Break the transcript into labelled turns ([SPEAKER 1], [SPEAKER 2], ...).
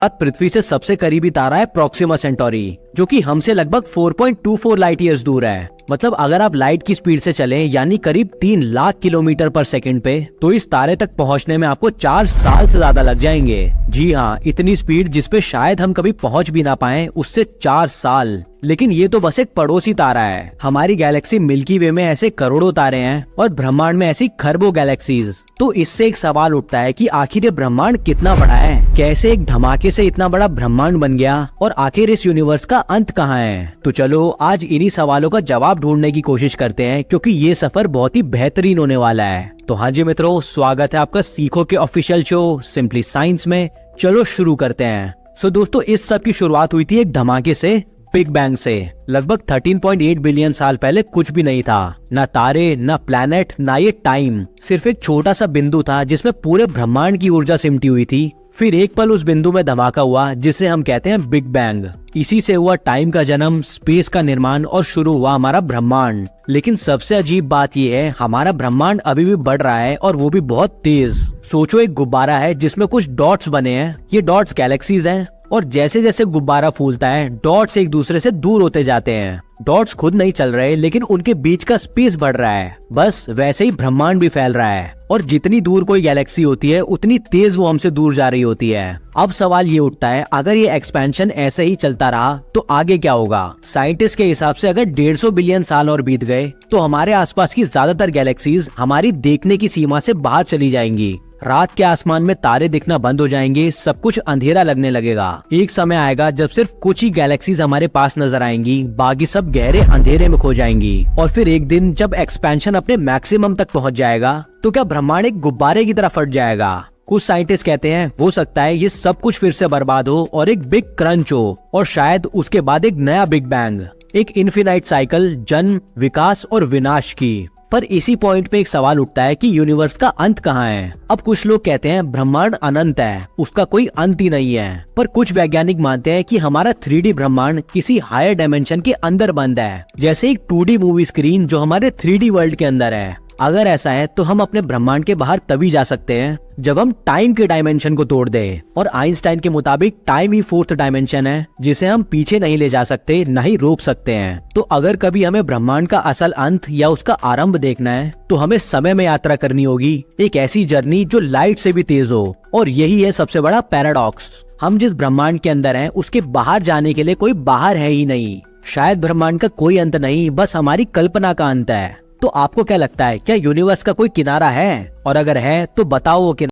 [SPEAKER 1] पृथ्वी से सबसे करीबी तारा है प्रोक्सिमा सेंटोरी, जो कि हमसे लगभग 4.24 लाइट ईयर्स दूर है। मतलब अगर आप लाइट की स्पीड से चलें यानी करीब 3 लाख किलोमीटर पर सेकंड पे, तो इस तारे तक पहुंचने में आपको 4 साल से ज्यादा लग जाएंगे। जी हाँ, इतनी स्पीड जिसपे शायद हम कभी पहुंच भी ना पाए, उससे 4 साल। लेकिन ये तो बस एक पड़ोसी तारा है। हमारी गैलेक्सी मिल्की वे में ऐसे करोड़ों तारे हैं और ब्रह्मांड में ऐसी खरबों गैलेक्सीज। तो इससे एक सवाल उठता है कि आखिर ये ब्रह्मांड कितना बड़ा है, कैसे एक धमाके से इतना बड़ा ब्रह्मांड बन गया और आखिर इस यूनिवर्स का अंत कहाँ है। तो चलो आज इन्हीं सवालों का जवाब ढूंढने की कोशिश करते हैं, क्योंकि ये सफर बहुत ही बेहतरीन होने वाला है। तो हाँ जी मित्रों, स्वागत है आपका सीखो के ऑफिशियल शो सिंपली साइंस में। चलो शुरू करते हैं। सो दोस्तों, इस सब की शुरुआत हुई थी एक धमाके से, बिग बैंग से। लगभग 13.8 बिलियन साल पहले कुछ भी नहीं था, ना तारे, ना प्लैनेट, ना ये टाइम। सिर्फ एक छोटा सा बिंदु था जिसमें पूरे ब्रह्मांड की ऊर्जा सिमटी हुई थी। फिर एक पल उस बिंदु में धमाका हुआ जिसे हम कहते हैं बिग बैंग। इसी से हुआ टाइम का जन्म, स्पेस का निर्माण और शुरू हुआ हमारा ब्रह्मांड। लेकिन सबसे अजीब बात यह है, हमारा ब्रह्मांड अभी भी बढ़ रहा है और वो भी बहुत तेज। सोचो, एक गुब्बारा है जिसमें कुछ डॉट्स बने हैं। ये डॉट्स गैलेक्सीज हैं और जैसे जैसे गुब्बारा फूलता है, डॉट्स एक दूसरे से दूर होते जाते हैं। डॉट्स खुद नहीं चल रहे, लेकिन उनके बीच का स्पेस बढ़ रहा है। बस वैसे ही ब्रह्मांड भी फैल रहा है और जितनी दूर कोई गैलेक्सी होती है उतनी तेज वो हमसे दूर जा रही होती है। अब सवाल ये उठता है, अगर ये एक्सपेंशन ऐसे ही चलता रहा तो आगे क्या होगा। साइंटिस्ट के हिसाब से अगर 150 बिलियन साल और बीत गए तो हमारे आसपास की ज्यादातर गैलेक्सीज हमारी देखने की सीमा से बाहर चली जाएंगी। रात के आसमान में तारे दिखना बंद हो जाएंगे, सब कुछ अंधेरा लगने लगेगा। एक समय आएगा जब सिर्फ कुछ ही गैलेक्सीज हमारे पास नजर आएंगी, बाकी सब गहरे अंधेरे में खो जाएंगी। और फिर एक दिन जब एक्सपेंशन अपने मैक्सिमम तक पहुंच जाएगा तो क्या ब्रह्मांड एक गुब्बारे की तरह फट जाएगा। कुछ साइंटिस्ट कहते हैं हो सकता है ये सब कुछ फिर से बर्बाद हो और एक बिग क्रंच हो, और शायद उसके बाद एक नया बिग बैंग, एक इन्फिनाइट साइकिल, जन्म, विकास और विनाश की। पर इसी पॉइंट पे एक सवाल उठता है कि यूनिवर्स का अंत कहाँ है। अब कुछ लोग कहते हैं ब्रह्मांड अनंत है, उसका कोई अंत ही नहीं है। पर कुछ वैज्ञानिक मानते हैं कि हमारा 3D ब्रह्मांड किसी हायर डायमेंशन के अंदर बंद है, जैसे एक 2D मूवी स्क्रीन जो हमारे 3D वर्ल्ड के अंदर है। अगर ऐसा है तो हम अपने ब्रह्मांड के बाहर तभी जा सकते हैं जब हम टाइम के डायमेंशन को तोड़ दें। और आइंस्टाइन के मुताबिक टाइम ही 4th डायमेंशन है, जिसे हम पीछे नहीं ले जा सकते, न ही रोक सकते हैं। तो अगर कभी हमें ब्रह्मांड का असल अंत या उसका आरंभ देखना है तो हमें समय में यात्रा करनी होगी, एक ऐसी जर्नी जो लाइट से भी तेज हो। और यही है सबसे बड़ा पैराडॉक्स, हम जिस ब्रह्मांड के अंदर हैं उसके बाहर जाने के लिए कोई बाहर है ही नहीं। शायद ब्रह्मांड का कोई अंत नहीं, बस हमारी कल्पना का अंत है। तो आपको क्या लगता है, क्या यूनिवर्स का कोई किनारा है, और अगर है तो बताओ वो किनारा